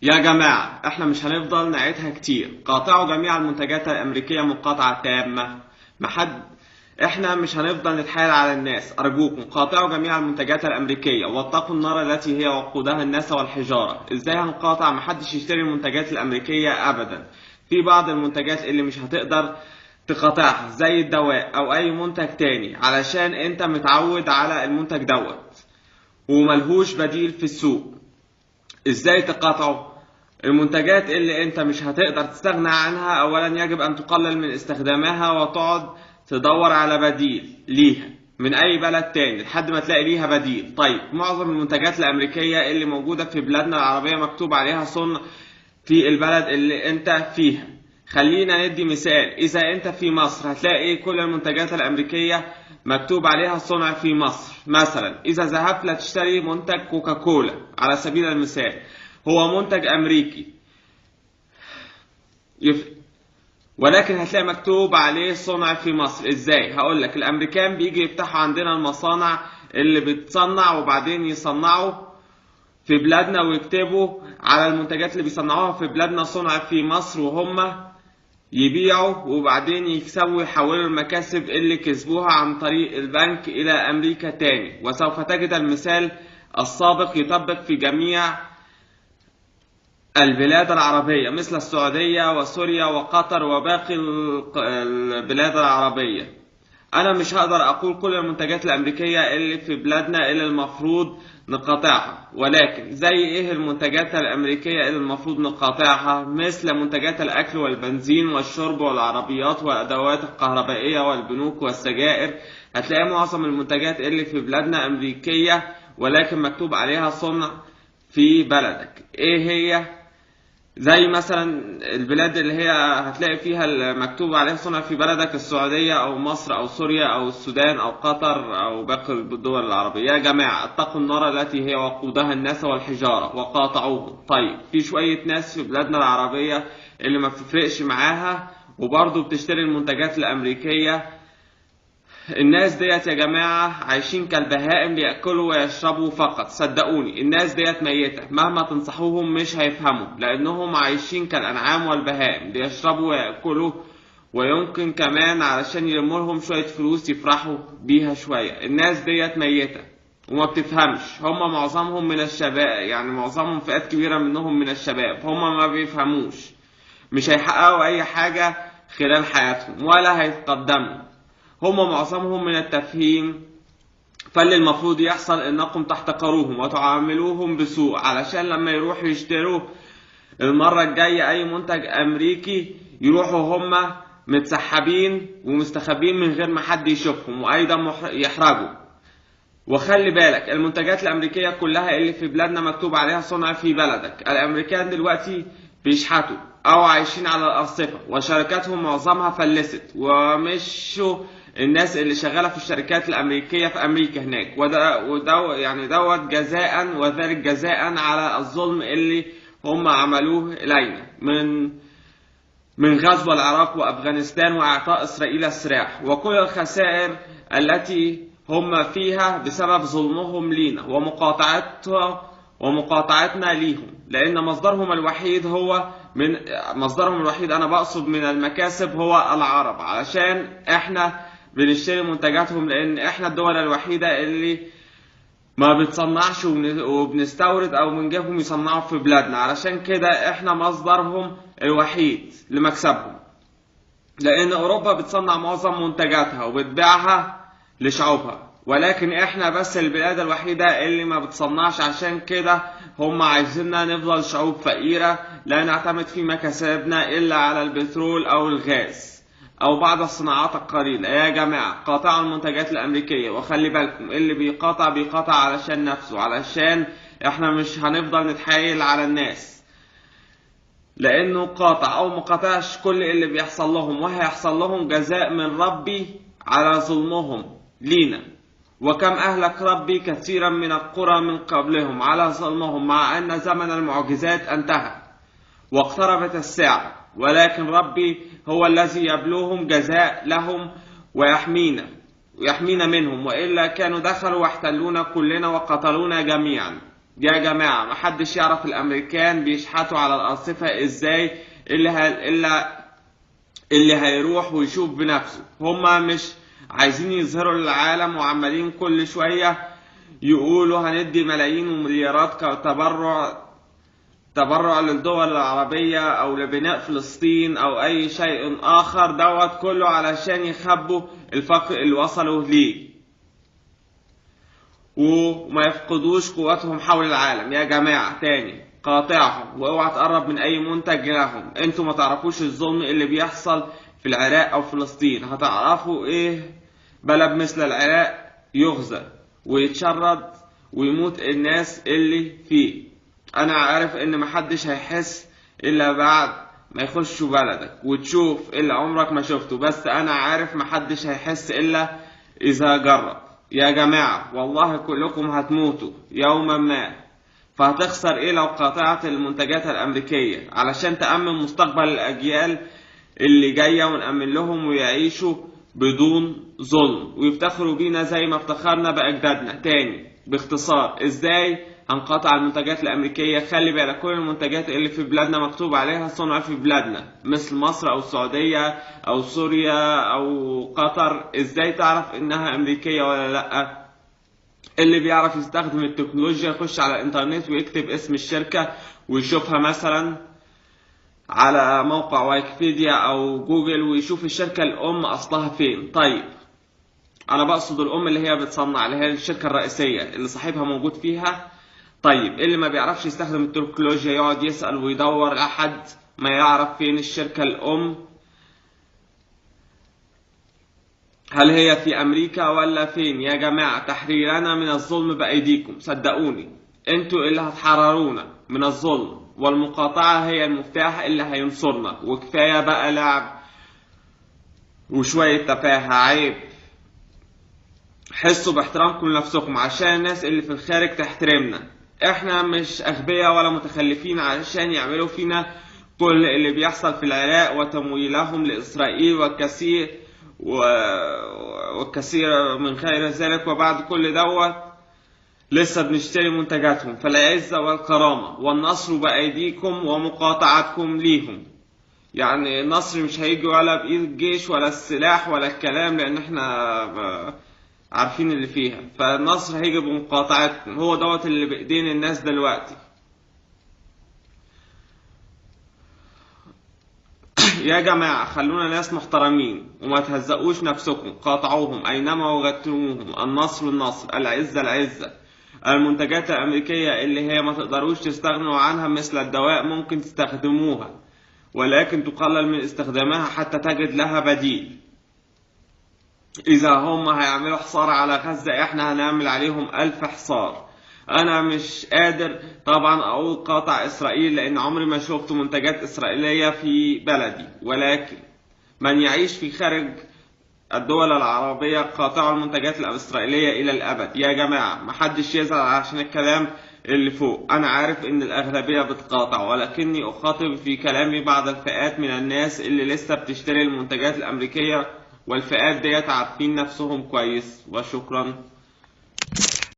يا جماعة احنا مش هنفضل نعيدها كتير. قاطعوا جميع المنتجات الامريكية مقاطعة تامة. محد احنا مش هنفضل نتحايل على الناس. ارجوكم قاطعوا جميع المنتجات الامريكية واتقوا النار التي هي وقودها الناس والحجارة. ازاي هنقاطع؟ محدش يشتري المنتجات الامريكية ابدا. في بعض المنتجات اللي مش هتقدر تقاطعها زي الدواء او اي منتج تاني، علشان انت متعود على المنتج دوت وملهوش بديل في السوق. ازاي تقاطعه؟ المنتجات اللي انت مش هتقدر تستغنى عنها، اولا يجب ان تقلل من استخدامها وتقعد تدور على بديل ليها من اي بلد تاني لحد ما تلاقي ليها بديل. طيب معظم المنتجات الامريكية اللي موجودة في بلادنا العربية مكتوب عليها صنع في البلد اللي انت فيها. خلينا ندي مثال. اذا انت في مصر هتلاقي كل المنتجات الامريكية مكتوب عليها صنع في مصر. مثلا اذا ذهبت لتشتري منتج كوكاكولا على سبيل المثال، هو منتج امريكي ولكن هتلاقي مكتوب عليه صنع في مصر. ازاي؟ هقولك. الامريكان بيجي يفتحوا عندنا المصانع اللي بتصنع وبعدين يصنعوا في بلادنا ويكتبوا على المنتجات اللي بيصنعوها في بلادنا صنع في مصر، وهم يبيعوا وبعدين يكسبوا ويحولوا المكاسب اللي كسبوها عن طريق البنك إلى أمريكا تاني. وسوف تجد المثال السابق يطبق في جميع البلاد العربية مثل السعودية وسوريا وقطر وباقي البلاد العربية. انا مش هقدر اقول كل المنتجات الامريكية اللي في بلادنا اللي المفروض نقاطعها، ولكن زي ايه المنتجات الامريكية اللي المفروض نقاطعها؟ مثل منتجات الاكل والبنزين والشرب والعربيات والادوات الكهربائية والبنوك والسجائر. هتلاقي معظم المنتجات اللي في بلادنا امريكية ولكن مكتوب عليها صنع في بلدك. ايه هي؟ زي مثلا البلاد اللي هي هتلاقي فيها المكتوب عليها صنع في بلدك: السعودية أو مصر أو سوريا أو السودان أو قطر أو باقي الدول العربية. يا جماعة اتقوا النار التي هي وقودها الناس والحجارة وقاطعوهم. طيب في شوية ناس في بلادنا العربية اللي ما بتفرقش معاها وبرضه بتشتري المنتجات الأمريكية. الناس ديت يا جماعة عايشين كالبهائم، بيأكلوا ويشربوا فقط. صدقوني الناس ديت ميتة، مهما تنصحوهم مش هيفهموا، لأنهم عايشين كالأنعام والبهائم، بيشربوا ويأكلوا ويمكن كمان علشان يلمولهم شوية فلوس يفرحوا بيها شوية. الناس ديت ميتة وما بتفهمش. هم معظمهم من الشباب، يعني معظمهم فئات كبيرة منهم من الشباب، هم ما بيفهموش. مش هيحققوا أي حاجة خلال حياتهم ولا هيتقدموا. هم معظمهم من التفهيم. فاللي المفروض يحصل انكم تحتقروهم وتعاملوهم بسوء، علشان لما يروحوا يشتروا المرة الجاية اي منتج امريكي يروحوا هم متسحبين ومستخبين من غير ما حد يشوفهم وايضا يحرجوا. وخلي بالك المنتجات الامريكية كلها اللي في بلادنا مكتوب عليها صنع في بلدك. الامريكان دلوقتي بيشحتوا او عايشين على الارصفة وشركاتهم معظمها فلست ومشوا الناس اللي شغالة في الشركات الامريكية في امريكا هناك. وده يعني دوت جزاء، وذلك جزاء على الظلم اللي هم عملوه الينا من غزو العراق وافغانستان واعطاء اسرائيل السلاح وكل الخسائر التي هم فيها بسبب ظلمهم لينا ومقاطعتنا ليهم. لان مصدرهم الوحيد انا بقصد من المكاسب هو العرب، علشان احنا بنشتري منتجاتهم، لان احنا الدول الوحيدة اللي ما بتصنعش وبنستورد او بنجيبهم يصنعوا في بلادنا. علشان كده احنا مصدرهم الوحيد لمكسبهم، لان اوروبا بتصنع معظم منتجاتها وبتبيعها لشعوبها، ولكن احنا بس البلاد الوحيدة اللي ما بتصنعش. عشان كده هم عايزيننا نفضل شعوب فقيرة لا نعتمد في مكاسبنا الا على البترول او الغاز او بعض الصناعات القليلة. يا جماعة قاطعوا المنتجات الامريكية، وخلي بالكم اللي بيقاطع علشان نفسه، علشان احنا مش هنفضل نتحايل على الناس. لانه قاطع او مقاطعش كل اللي بيحصل لهم وهيحصل لهم جزاء من ربي على ظلمهم لينا. وكم أهلك ربي كثيرا من القرى من قبلهم على ظلمهم، مع أن زمن المعجزات انتهى واقتربت الساعة، ولكن ربي هو الذي يبلوهم جزاء لهم ويحمينا منهم، وإلا كانوا دخلوا واحتلونا كلنا وقتلونا جميعا. يا جماعة محدش يعرف الأمريكان بيشحتوا على الأرصفة إزاي، اللي هيروح ويشوف بنفسه. هما مش عايزين يظهروا للعالم، وعمالين كل شوية يقولوا هندي ملايين ومليارات تبرع للدول العربية أو لبناء فلسطين أو أي شيء آخر، دوت كله علشان يخبوا الفقر اللي وصلوا ليه وما يفقدوش قوتهم حول العالم. يا جماعة تاني، قاطعهم واوعى تقرب من أي منتج لهم. انتوا ما تعرفوش الظلم اللي بيحصل في العراق أو فلسطين. هتعرفوا إيه بلد مثل العراق يغزى ويتشرد ويموت الناس اللي فيه؟ انا عارف ان محدش هيحس الا بعد ما يخشوا بلدك وتشوف اللي عمرك ما شفته، بس انا عارف محدش هيحس الا اذا جرب. يا جماعة والله كلكم هتموتوا يوما ما، فهتخسر ايه لو قاطعت المنتجات الامريكية علشان تأمن مستقبل الاجيال اللي جاية، ونأمن لهم ويعيشوا بدون ظلم ويفتخروا بينا زي ما افتخرنا بأجدادنا. تاني باختصار، ازاي هنقاطع المنتجات الأمريكية؟ خلي بالك كل المنتجات اللي في بلادنا مكتوب عليها صنع في بلادنا، مثل مصر أو السعودية أو سوريا أو قطر. ازاي تعرف إنها أمريكية ولا لأ؟ اللي بيعرف يستخدم التكنولوجيا يخش على الإنترنت ويكتب اسم الشركة ويشوفها مثلا على موقع ويكيبيديا أو جوجل ويشوف الشركة الأم أصلها فين. طيب أنا بقصد الأم اللي هي بتصنع، اللي هي الشركة الرئيسية اللي صاحبها موجود فيها. طيب اللي ما بيعرفش يستخدم التكنولوجيا يقعد يسأل ويدور لحد ما يعرف فين الشركة الأم، هل هي في أمريكا ولا فين؟ يا جماعة تحريرنا من الظلم بأيديكم، صدقوني انتوا اللي هتحررونا من الظلم، والمقاطعة هي المفتاح اللي هينصرنا. وكفاية بقى لعب وشوية تفاهة، عيب. حسوا باحترامكم لنفسكم عشان الناس اللي في الخارج تحترمنا. احنا مش أغبياء ولا متخلفين عشان يعملوا فينا كل اللي بيحصل في العراق وتمويلهم لإسرائيل والكثير من غير ذلك. وبعد كل دوت لسه بنشتري منتجاتهم. فالعزة والكرامة والنصر بأيديكم ومقاطعتكم ليهم. يعني النصر مش هيجي ولا بإيد الجيش ولا السلاح ولا الكلام، لأن احنا عارفين اللي فيها. فالنصر هيجي بمقاطعتكم، هو دوت اللي بإيدين الناس دلوقتي. يا جماعة خلونا ناس محترمين وما تهزقوش نفسكم. قاطعوهم أينما وجدتموهم. النصر النصر، العزة العزة. المنتجات الأمريكية اللي هي ما تقدروش تستغنوا عنها مثل الدواء ممكن تستخدموها، ولكن تقلل من استخدامها حتى تجد لها بديل. إذا هم هيعملوا حصار على غزة احنا هنعمل عليهم 1000 حصار. أنا مش قادر طبعا أقول قاطع إسرائيل لأن عمري ما شفت منتجات إسرائيلية في بلدي، ولكن من يعيش في خارج الدول العربية قاطعوا المنتجات الإسرائيلية إلى الأبد. يا جماعة محدش يزعل عشان الكلام اللي فوق. أنا عارف إن الأغلبية بتقاطع، ولكني أخاطب في كلامي بعض الفئات من الناس اللي لسه بتشتري المنتجات الأمريكية، والفئات ديت عارفين نفسهم كويس. وشكرا.